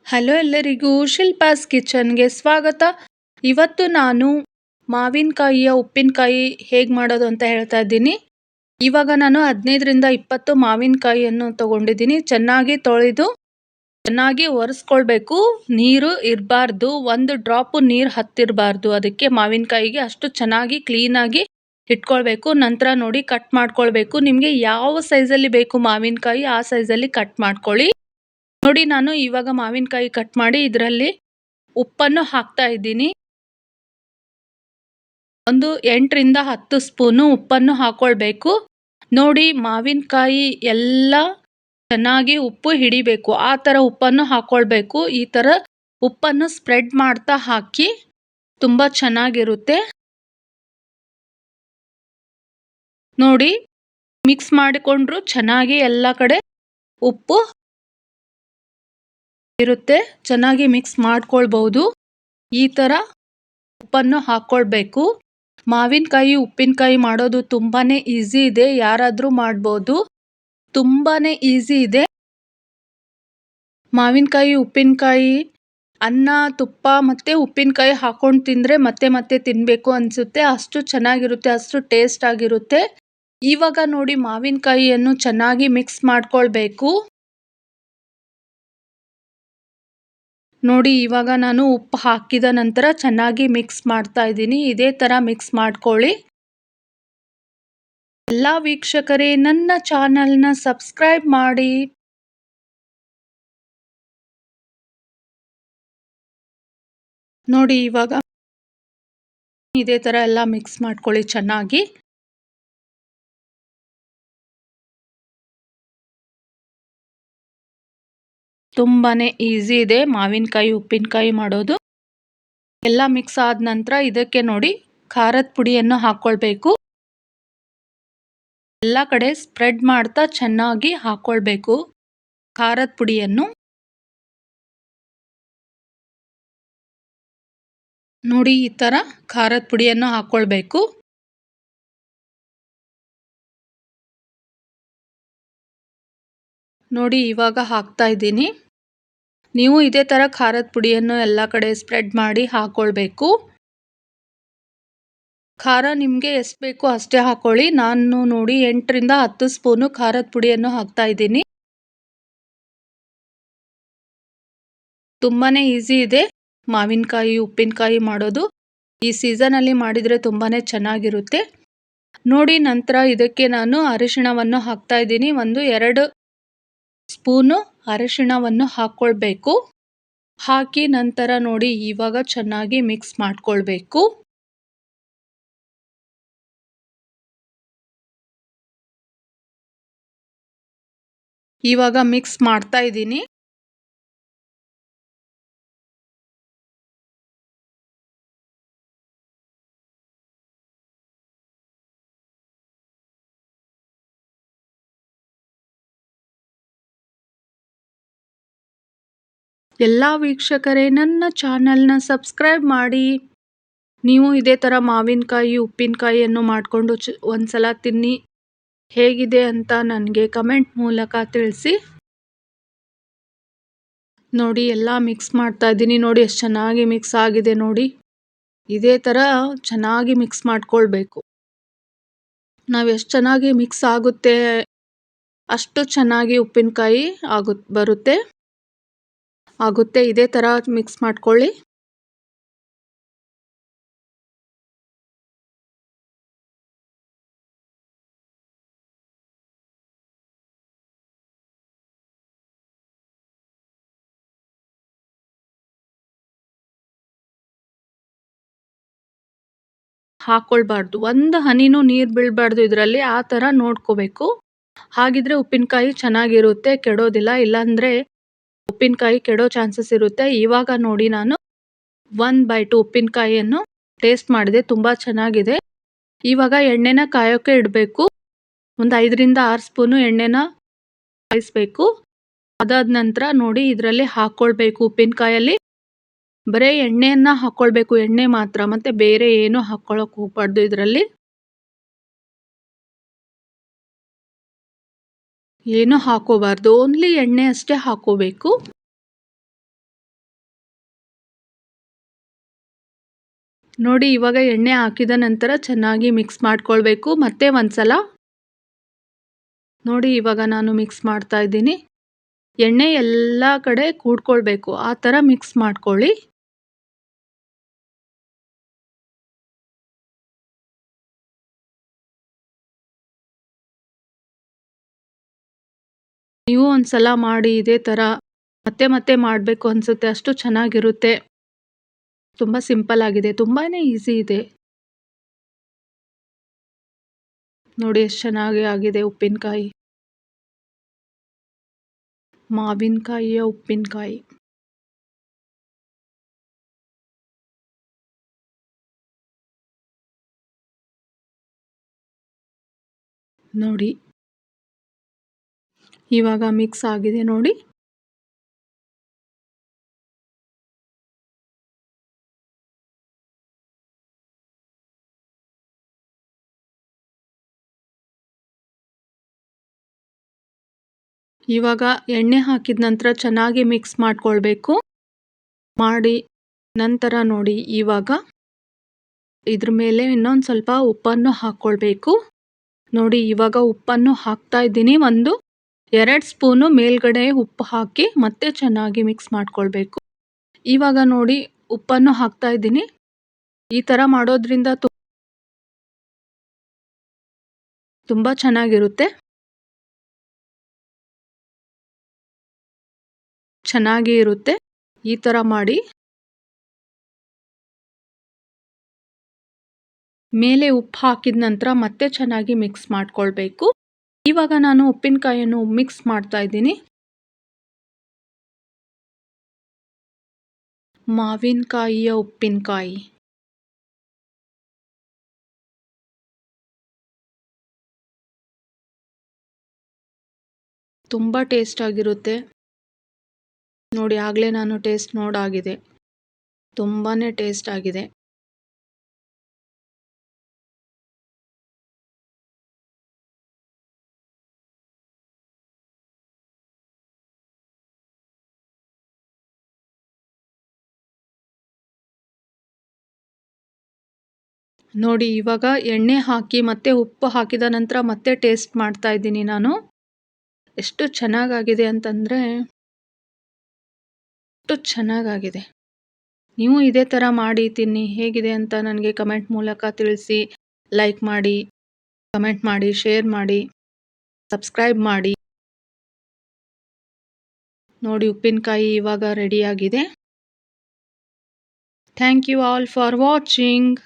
Hello ಎಲ್ಲರಿಗೂ ಶಿಲ್ಪಾಸ್ ಕಿಚನ್ಗೆ ಸ್ವಾಗತ. ಇವತ್ತು ನಾನು ಮಾವಿನಕಾಯಿಯ ಉಪ್ಪಿನಕಾಯಿ ಹೇಗೆ ಮಾಡೋದು ಅಂತ ಹೇಳ್ತಾ ಇದ್ದೀನಿ. ಇವಾಗ ನಾನು 15ರಿಂದ 20 ಮಾವಿನಕಾಯಿಯನ್ನು ತಗೊಂಡಿದ್ದೀನಿ. ಚೆನ್ನಾಗಿ ತೊಳೆದು ಚೆನ್ನಾಗಿ ಒರೆಸ್ಕೊಳ್ಬೇಕು. ನೀರು ಇರಬಾರ್ದು, ಒಂದು ಡ್ರಾಪು ನೀರು ಹತ್ತಿರಬಾರ್ದು. ಅದಕ್ಕೆ ಮಾವಿನಕಾಯಿಗೆ ಅಷ್ಟು ಚೆನ್ನಾಗಿ ಕ್ಲೀನಾಗಿ ಇಟ್ಕೊಳ್ಬೇಕು. ನಂತರ ನೋಡಿ ಕಟ್ ಮಾಡ್ಕೊಳ್ಬೇಕು. ನಿಮಗೆ ಯಾವ ಸೈಜಲ್ಲಿ ಬೇಕು ಮಾವಿನಕಾಯಿ ಆ ಸೈಜಲ್ಲಿ ಕಟ್ ಮಾಡ್ಕೊಳ್ಳಿ. ನೋಡಿ ನಾನು ಇವಾಗ ಮಾವಿನಕಾಯಿ ಕಟ್ ಮಾಡಿ ಇದರಲ್ಲಿ ಉಪ್ಪನ್ನು ಹಾಕ್ತಾ ಇದ್ದೀನಿ. ಒಂದು 8ರಿಂದ 10 ಸ್ಪೂನು ಉಪ್ಪನ್ನು ಹಾಕೊಳ್ಬೇಕು. ನೋಡಿ ಮಾವಿನಕಾಯಿ ಎಲ್ಲ ಚೆನ್ನಾಗಿ ಉಪ್ಪು ಹಿಡಿಬೇಕು, ಆ ಥರ ಉಪ್ಪನ್ನು ಹಾಕೊಳ್ಬೇಕು. ಈ ಥರ ಉಪ್ಪನ್ನು ಸ್ಪ್ರೆಡ್ ಮಾಡ್ತಾ ಹಾಕಿ ತುಂಬ ಚೆನ್ನಾಗಿರುತ್ತೆ. ನೋಡಿ ಮಿಕ್ಸ್ ಮಾಡಿಕೊಂಡ್ರು ಚೆನ್ನಾಗಿ ಎಲ್ಲ ಕಡೆ ಉಪ್ಪು ಇರುತ್ತೆ. ಚೆನ್ನಾಗಿ ಮಿಕ್ಸ್ ಮಾಡ್ಕೊಳ್ಬಹುದು. ಈ ಥರ ಉಪ್ಪನ್ನು ಹಾಕ್ಕೊಳ್ಬೇಕು. ಮಾವಿನಕಾಯಿ ಉಪ್ಪಿನಕಾಯಿ ಮಾಡೋದು ತುಂಬಾನೇ ಈಸಿ ಇದೆ, ಯಾರಾದರೂ ಮಾಡ್ಬೋದು. ತುಂಬಾನೇ ಈಸಿ ಇದೆ. ಮಾವಿನಕಾಯಿ ಉಪ್ಪಿನಕಾಯಿ ಅನ್ನ, ತುಪ್ಪ ಮತ್ತು ಉಪ್ಪಿನಕಾಯಿ ಹಾಕೊಂಡು ತಿಂದರೆ ಮತ್ತೆ ಮತ್ತೆ ತಿನ್ನಬೇಕು ಅನಿಸುತ್ತೆ. ಅಷ್ಟು ಚೆನ್ನಾಗಿರುತ್ತೆ, ಅಷ್ಟು ಟೇಸ್ಟ್ ಆಗಿರುತ್ತೆ. ಇವಾಗ ನೋಡಿ ಮಾವಿನಕಾಯಿಯನ್ನು ಚೆನ್ನಾಗಿ ಮಿಕ್ಸ್ ಮಾಡ್ಕೊಳ್ಬೇಕು. ನೋಡಿ ಇವಾಗ ನಾನು ಉಪ್ಪು ಹಾಕಿದ ನಂತರ ಚೆನ್ನಾಗಿ ಮಿಕ್ಸ್ ಮಾಡ್ತಾ ಇದ್ದೀನಿ. ಇದೇ ಥರ ಮಿಕ್ಸ್ ಮಾಡ್ಕೊಳ್ಳಿ. ಎಲ್ಲ ವೀಕ್ಷಕರೇ ನನ್ನ ಚಾನಲ್ನ ಸಬ್ಸ್ಕ್ರೈಬ್ ಮಾಡಿ. ನೋಡಿ ಇವಾಗ ಇದೇ ಥರ ಎಲ್ಲ ಮಿಕ್ಸ್ ಮಾಡ್ಕೊಳ್ಳಿ ಚೆನ್ನಾಗಿ. ತುಂಬಾನೇ ಈಸಿ ಇದೆ ಮಾವಿನಕಾಯಿ ಉಪ್ಪಿನಕಾಯಿ ಮಾಡೋದು. ಎಲ್ಲ ಮಿಕ್ಸ್ ಆದ ನಂತರ ಇದಕ್ಕೆ ನೋಡಿ ಖಾರದ ಪುಡಿಯನ್ನು ಹಾಕ್ಕೊಳ್ಬೇಕು. ಎಲ್ಲ ಕಡೆ ಸ್ಪ್ರೆಡ್ ಮಾಡ್ತಾ ಚೆನ್ನಾಗಿ ಹಾಕ್ಕೊಳ್ಬೇಕು ಖಾರದ ಪುಡಿಯನ್ನು. ನೋಡಿ ಈ ಥರ ಖಾರದ ಪುಡಿಯನ್ನು ಹಾಕ್ಕೊಳ್ಬೇಕು. ನೋಡಿ ಇವಾಗ ಹಾಕ್ತಾ ಇದ್ದೀನಿ. ನೀವು ಇದೇ ಥರ ಖಾರದ ಪುಡಿಯನ್ನು ಎಲ್ಲ ಕಡೆ ಸ್ಪ್ರೆಡ್ ಮಾಡಿ ಹಾಕ್ಕೊಳ್ಬೇಕು. ಖಾರ ನಿಮಗೆ ಎಷ್ಟು ಬೇಕೋ ಅಷ್ಟೇ ಹಾಕ್ಕೊಳ್ಳಿ. ನಾನು ನೋಡಿ 8ರಿಂದ 10 ಸ್ಪೂನು ಖಾರದ ಪುಡಿಯನ್ನು ಹಾಕ್ತಾ ಇದ್ದೀನಿ. ತುಂಬಾನೇ ಈಸಿ ಇದೆ ಮಾವಿನಕಾಯಿ ಉಪ್ಪಿನಕಾಯಿ ಮಾಡೋದು. ಈ ಸೀಸನಲ್ಲಿ ಮಾಡಿದರೆ ತುಂಬಾನೇ ಚೆನ್ನಾಗಿರುತ್ತೆ. ನೋಡಿ ನಂತರ ಇದಕ್ಕೆ ನಾನು ಅರಿಶಿಣವನ್ನು ಹಾಕ್ತಾ ಇದ್ದೀನಿ. 2 ಸ್ಪೂನು ಅರಿಶಿಣವನ್ನು ಹಾಕ್ಕೊಳ್ಬೇಕು. ಹಾಕಿ ನಂತರ ನೋಡಿ ಇವಾಗ ಚೆನ್ನಾಗಿ ಮಿಕ್ಸ್ ಮಾಡ್ಕೊಳ್ಬೇಕು. ಇವಾಗ ಮಿಕ್ಸ್ ಮಾಡ್ತಾ ಇದ್ದೀನಿ. ಎಲ್ಲ ವೀಕ್ಷಕರೇ ನನ್ನ ಚಾನಲ್ನ ಸಬ್ಸ್ಕ್ರೈಬ್ ಮಾಡಿ. ನೀವು ಇದೇ ಥರ ಮಾವಿನಕಾಯಿ ಉಪ್ಪಿನಕಾಯಿಯನ್ನು ಮಾಡಿಕೊಂಡು ಒಂದ್ಸಲ ತಿನ್ನಿ. ಹೇಗಿದೆ ಅಂತ ನನಗೆ ಕಮೆಂಟ್ ಮೂಲಕ ತಿಳಿಸಿ. ನೋಡಿ ಎಲ್ಲ ಮಿಕ್ಸ್ ಮಾಡ್ತಾ ಇದ್ದೀನಿ. ನೋಡಿ ಎಷ್ಟು ಚೆನ್ನಾಗಿ ಮಿಕ್ಸ್ ಆಗಿದೆ ನೋಡಿ. ಇದೇ ಥರ ಚೆನ್ನಾಗಿ ಮಿಕ್ಸ್ ಮಾಡ್ಕೊಳ್ಬೇಕು. ನಾವು ಎಷ್ಟು ಚೆನ್ನಾಗಿ ಮಿಕ್ಸ್ ಆಗುತ್ತೆ ಅಷ್ಟು ಚೆನ್ನಾಗಿ ಉಪ್ಪಿನಕಾಯಿ ಬರುತ್ತೆ. ಇದೇ ಥರ ಮಿಕ್ಸ್ ಮಾಡ್ಕೊಳ್ಳಿ. ಹಾಕ್ಕೊಳ್ಬಾರ್ದು, ಒಂದು ಹನಿನೂ ನೀರು ಬೀಳಬಾರ್ದು ಇದರಲ್ಲಿ. ಆ ಥರ ನೋಡ್ಕೋಬೇಕು. ಹಾಗಿದ್ರೆ ಉಪ್ಪಿನಕಾಯಿ ಚೆನ್ನಾಗಿರುತ್ತೆ, ಕೆಡೋದಿಲ್ಲ. ಇಲ್ಲಾಂದರೆ ಉಪ್ಪಿನಕಾಯಿ ಕೆಡೋ ಚಾನ್ಸಸ್ ಇರುತ್ತೆ. ಇವಾಗ ನೋಡಿ ನಾನು 1 ಬೈಟ್ ಉಪ್ಪಿನಕಾಯಿಯನ್ನು ಟೇಸ್ಟ್ ಮಾಡಿದೆ, ತುಂಬ ಚೆನ್ನಾಗಿದೆ. ಇವಾಗ ಎಣ್ಣೆನ ಕಾಯೋಕ್ಕೆ ಇಡಬೇಕು. ಒಂದು 5ರಿಂದ 6 ಸ್ಪೂನು ಎಣ್ಣೆನ ಕಾಯಿಸ್ಬೇಕು. ಅದಾದ ನಂತರ ನೋಡಿ ಇದರಲ್ಲಿ ಹಾಕ್ಕೊಳ್ಬೇಕು. ಉಪ್ಪಿನಕಾಯಲ್ಲಿ ಬರೀ ಎಣ್ಣೆಯನ್ನು ಹಾಕ್ಕೊಳ್ಬೇಕು, ಎಣ್ಣೆ ಮಾತ್ರ. ಮತ್ತು ಬೇರೆ ಏನು ಹಾಕ್ಕೊಳ್ಳೋಕೆ ಹೋಗಬಾರ್ದು ಇದರಲ್ಲಿ. ಏನು ಹಾಕೋಬಾರ್ದು, ಓನ್ಲಿ ಎಣ್ಣೆ ಅಷ್ಟೇ ಹಾಕೋಬೇಕು. ನೋಡಿ ಇವಾಗ ಎಣ್ಣೆ ಹಾಕಿದ ನಂತರ ಚೆನ್ನಾಗಿ ಮಿಕ್ಸ್ ಮಾಡ್ಕೊಳ್ಬೇಕು. ಮತ್ತೆ ಒಂದ್ಸಲ ನೋಡಿ ಇವಾಗ ನಾನು ಮಿಕ್ಸ್ ಮಾಡ್ತಾ ಇದ್ದೀನಿ. ಎಣ್ಣೆ ಎಲ್ಲ ಕಡೆ ಕೂಡ್ಕೊಳ್ಬೇಕು, ಆ ಥರ ಮಿಕ್ಸ್ ಮಾಡ್ಕೊಳ್ಳಿ. ನೀವು ಒಂದ್ಸಲ ಮಾಡಿ ಇದೇ ಥರ ಮತ್ತೆ ಮತ್ತೆ ಮಾಡಬೇಕು ಅನಿಸುತ್ತೆ, ಅಷ್ಟು ಚೆನ್ನಾಗಿರುತ್ತೆ. ತುಂಬ ಸಿಂಪಲ್ ಆಗಿದೆ, ತುಂಬಾ ಈಸಿ ಇದೆ. ನೋಡಿ ಎಷ್ಟು ಚೆನ್ನಾಗಿ ಆಗಿದೆ ಉಪ್ಪಿನಕಾಯಿ, ಮಾವಿನಕಾಯಿಯ ಉಪ್ಪಿನಕಾಯಿ. ನೋಡಿ ಇವಾಗ ಮಿಕ್ಸ್ ಆಗಿದೆ ನೋಡಿ. ಇವಾಗ ಎಣ್ಣೆ ಹಾಕಿದ ನಂತರ ಚೆನ್ನಾಗಿ ಮಿಕ್ಸ್ ಮಾಡ್ಕೊಳ್ಬೇಕು. ಮಾಡಿ ನಂತರ ನೋಡಿ ಇವಾಗ ಇದ್ರ ಮೇಲೆ ಇನ್ನೊಂದು ಸ್ವಲ್ಪ ಉಪ್ಪನ್ನು ಹಾಕ್ಕೊಳ್ಬೇಕು. ನೋಡಿ ಇವಾಗ ಉಪ್ಪನ್ನು ಹಾಕ್ತಾ ಇದ್ದೀನಿ. 2 ಸ್ಪೂನು ಮೇಲ್ಗಡೆ ಉಪ್ಪು ಹಾಕಿ ಮತ್ತೆ ಚೆನ್ನಾಗಿ ಮಿಕ್ಸ್ ಮಾಡ್ಕೊಳ್ಬೇಕು. ಇವಾಗ ನೋಡಿ ಉಪ್ಪನ್ನು ಹಾಕ್ತಾ ಇದ್ದೀನಿ. ಈ ಥರ ಮಾಡೋದ್ರಿಂದ ತುಂಬ ಚೆನ್ನಾಗಿರುತ್ತೆ. ಚೆನ್ನಾಗಿ ಇರುತ್ತೆ. ಈ ಥರ ಮಾಡಿ ಮೇಲೆ ಉಪ್ಪು ಹಾಕಿದ ನಂತರ ಮತ್ತೆ ಚೆನ್ನಾಗಿ ಮಿಕ್ಸ್ ಮಾಡ್ಕೊಳ್ಬೇಕು. ಇವಾಗ ನಾನು ಉಪ್ಪಿನಕಾಯಿಯನ್ನು ಮಿಕ್ಸ್ ಮಾಡ್ತಾ ಇದ್ದೀನಿ. ಮಾವಿನಕಾಯಿಯ ಉಪ್ಪಿನಕಾಯಿ ತುಂಬ ಟೇಸ್ಟ್ ಆಗಿರುತ್ತೆ. ನೋಡಿ ಆಗಲೇ ನಾನು ಟೇಸ್ಟ್ ನೋಡಾಗಿದೆ, ತುಂಬಾ ಟೇಸ್ಟ್ ಆಗಿದೆ. ನೋಡಿ ಇವಾಗ ಎಣ್ಣೆ ಹಾಕಿ ಮತ್ತೆ ಉಪ್ಪು ಹಾಕಿದ ನಂತರ ಮತ್ತೆ ಟೇಸ್ಟ್ ಮಾಡ್ತಾ ಇದ್ದೀನಿ ನಾನು. ಎಷ್ಟು ಚೆನ್ನಾಗಾಗಿದೆ ಅಂತಂದರೆ ಅಷ್ಟು ಚೆನ್ನಾಗಾಗಿದೆ. ನೀವು ಇದೇ ಥರ ಮಾಡಿ ತಿನ್ನಿ. ಹೇಗಿದೆ ಅಂತ ನನಗೆ ಕಮೆಂಟ್ ಮೂಲಕ ತಿಳಿಸಿ. ಲೈಕ್ ಮಾಡಿ, ಕಮೆಂಟ್ ಮಾಡಿ, ಶೇರ್ ಮಾಡಿ, ಸಬ್ಸ್ಕ್ರೈಬ್ ಮಾಡಿ. ನೋಡಿ ಉಪ್ಪಿನಕಾಯಿ ಇವಾಗ ರೆಡಿಯಾಗಿದೆ. Thank you all for watching.